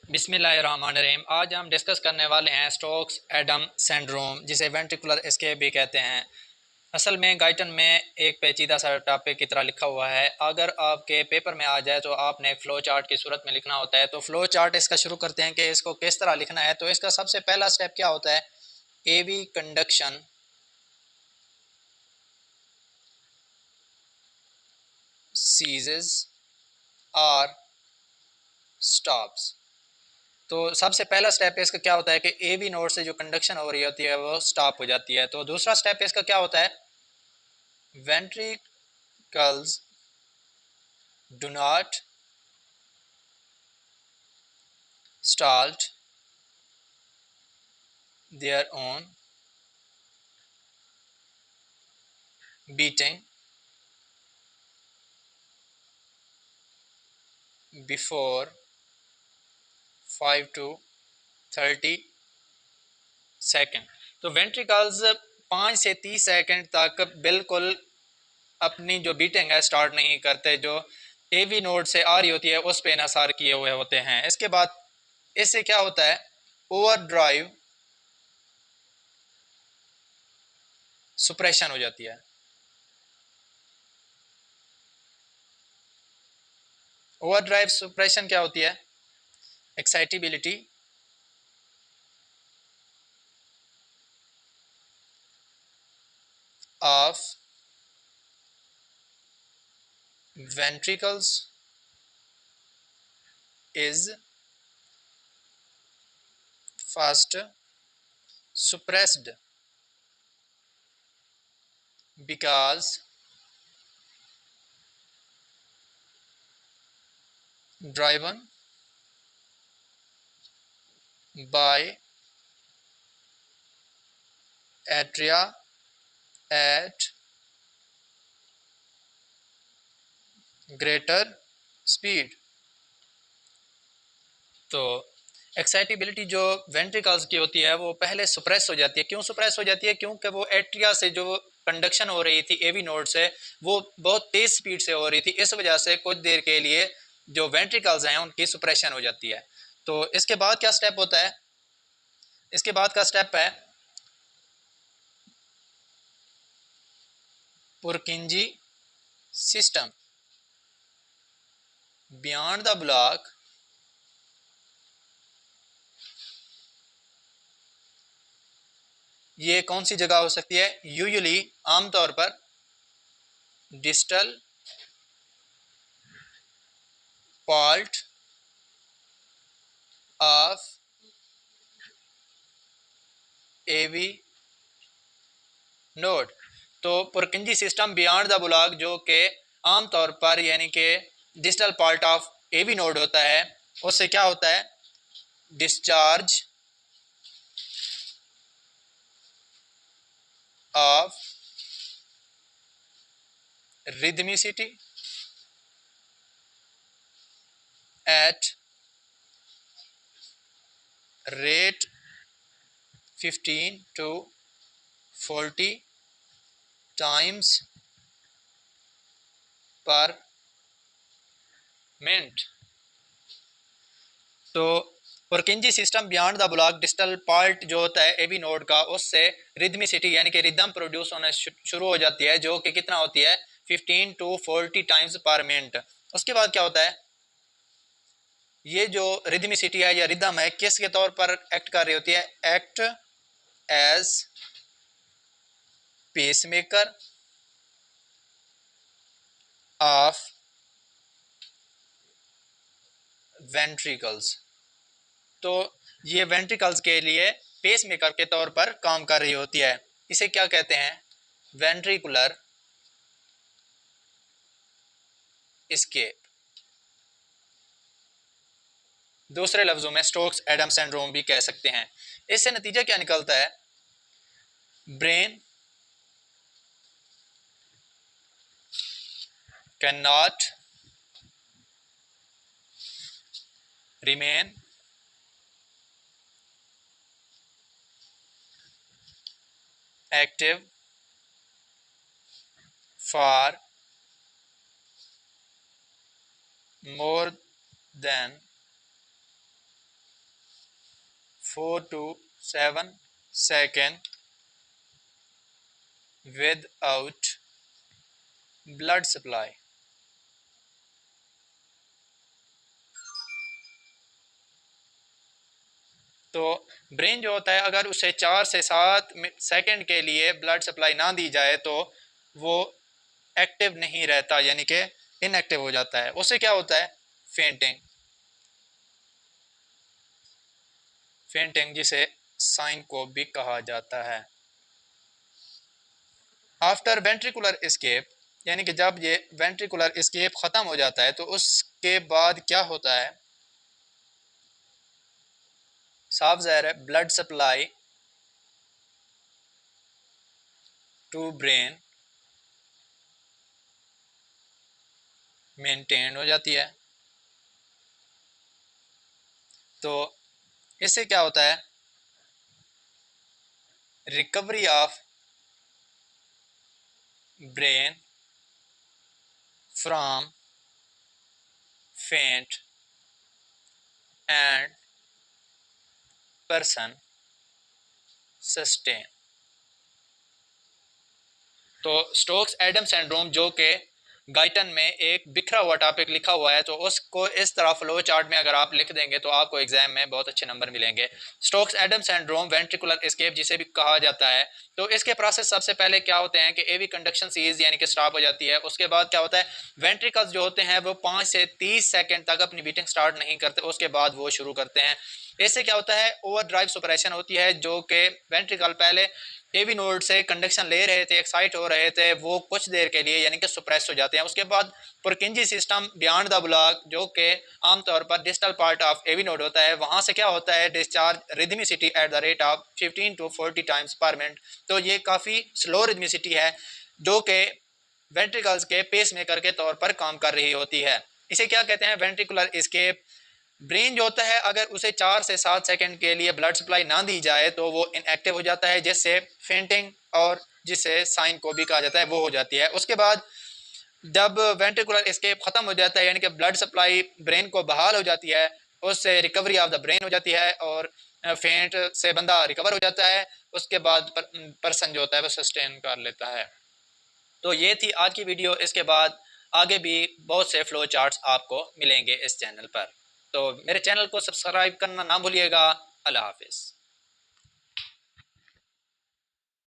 बिस्मिल्लाहिर्रहमानिर्रहीम। आज हम डिस्कस करने वाले हैं स्टोक्स एडम सिंड्रोम, जिसे वेंट्रिकुलर एस्केप भी कहते हैं। असल में गाइटन में एक पेचीदा सा टॉपिक की तरह लिखा हुआ है। अगर आपके पेपर में आ जाए तो आपने एक फ़्लो चार्ट की सूरत में लिखना होता है। तो फ़्लो चार्ट इसका शुरू करते हैं कि इसको किस तरह लिखना है। तो इसका सबसे पहला स्टेप क्या होता है? एवी कंडक्शन सीजेस और स्टॉप्स। तो सबसे पहला स्टेप इसका क्या होता है कि ए बी नोड से जो कंडक्शन हो रही होती है वो स्टॉप हो जाती है। तो दूसरा स्टेप इसका क्या होता है? Ventricles do not start their own beating before 5 to 30 second. तो वेंट्रिकल्स 5 से 30 सेकेंड तक बिल्कुल अपनी जो बीटिंग है स्टार्ट नहीं करते, जो एवी नोड से आ रही होती है उस पे इन्हसार किए हुए होते हैं। इसके बाद इससे क्या होता है? ओवर ड्राइव सुप्रेशन हो जाती है। ओवर ड्राइव सुप्रेशन क्या होती है? Excitability of ventricles is first suppressed because driven by atria at greater speed। तो एक्साइटेबिलिटी जो वेंट्रिकल्स की होती है वो पहले सुप्रेस हो जाती है। क्यों सुप्रेस हो जाती है? क्योंकि वो एट्रिया से जो कंडक्शन हो रही थी एवी नोड से, वो बहुत तेज स्पीड से हो रही थी। इस वजह से कुछ देर के लिए जो वेंट्रिकल्स हैं उनकी सुप्रेशन हो जाती है। तो इसके बाद क्या स्टेप होता है? इसके बाद का स्टेप है पुरकिंजी सिस्टम बियॉन्ड द ब्लॉक ये कौन सी जगह हो सकती है? यूजुअली आमतौर पर distal part of AV node. तो Purkinje system beyond the block जो कि आमतौर पर यानी कि distal part of AV node होता है, उससे क्या होता है? Discharge of rhythmicity at rate 15 to 40 times per minute। तो Purkinje system beyond the block distal part जो होता है एवी नोड का, उससे रिदमिसिटी यानी कि रिदम प्रोड्यूस होना शुरू हो जाती है, जो कि कितना होती है? 15 to 40 टाइम्स पर मिनट। उसके बाद क्या होता है? ये जो रिदमिसिटी है या रिदम है किस के तौर पर एक्ट कर रही होती है? Act as pacemaker of ventricles. तो ये वेंट्रिकल्स के लिए पेसमेकर के तौर पर काम कर रही होती है। इसे क्या कहते हैं? Ventricular escape. दूसरे लफ्जों में स्टोक्स एडम सिंड्रोम भी कह सकते हैं। इससे नतीजा क्या निकलता है? Brain can not remain active for more than 4 to 7 second without blood supply. तो ब्रेन जो होता है अगर उसे 4 से 7 सेकंड के लिए ब्लड सप्लाई ना दी जाए तो वो एक्टिव नहीं रहता, यानी कि इनएक्टिव हो जाता है। उससे क्या होता है? फेंटिंग। फेंटिंग जिसे साइन को भी कहा जाता है। आफ्टर वेंट्रिकुलर एस्केप, यानी कि जब ये वेंट्रिकुलर एस्केप ख़त्म हो जाता है तो उसके बाद क्या होता है? साफ ज़ाहिर है blood supply to brain maintain हो जाती है। तो इससे क्या होता है? Recovery of brain from faint and person sustain. तो स्टोक्स एडम सिंड्रोम जो कि गाइटन में एक बिखरा हुआ टॉपिक लिखा हुआ है, तो उसको इस तरह फ्लो चार्ट में अगर आप लिख देंगे तो आपको एग्जाम में बहुत अच्छे नंबर मिलेंगे। Stokes Adam syndrome ventricular escape जिसे भी कहा जाता है, तो इसके प्रोसेस सबसे पहले क्या होते हैं कि एवी कंडक्शन सीज यानी कि स्टॉप हो जाती है। उसके बाद क्या होता है? वेंट्रिकल्स जो होते हैं वो 5 से 30 सेकेंड तक अपनी बीटिंग स्टार्ट नहीं करते, उसके बाद वो शुरू करते हैं। इससे क्या होता है? ओवर ड्राइव सुपरेशन होती है, जो कि वेंट्रिकल पहले एवी नोड से कंडक्शन ले रहे थे, एक्साइट हो रहे थे, वो कुछ देर के लिए यानी कि सुप्रेस हो जाते हैं। उसके बाद Purkinje system beyond the block जो कि आमतौर पर distal part of AV node होता है, वहाँ से क्या होता है? Discharge rhythmicity at the rate of 15 to 40 times per minute. तो ये काफ़ी स्लो रिदमिसिटी है जो कि वेंट्रिकल्स के पेस मेकर के तौर पर काम कर रही होती है। इसे क्या कहते हैं? Ventricular escape. ब्रेन जो होता है अगर उसे 4 से 7 सेकंड के लिए ब्लड सप्लाई ना दी जाए तो वो इनएक्टिव हो जाता है, जिससे फेंटिंग और जिसे साइन को भी कहा जाता है वो हो जाती है। उसके बाद जब वेंट्रिकुलर एस्केप ख़त्म हो जाता है यानी कि ब्लड सप्लाई ब्रेन को बहाल हो जाती है, उससे रिकवरी ऑफ द ब्रेन हो जाती है और फेंट से बंदा रिकवर हो जाता है। उसके बाद पर्सन जो होता है वो सस्टेन कर लेता है। तो ये थी आज की वीडियो। इसके बाद आगे भी बहुत से फ्लो चार्ट्स आपको मिलेंगे इस चैनल पर, तो मेरे चैनल को सब्सक्राइब करना ना भूलिएगा। अल्लाह हाफिज़।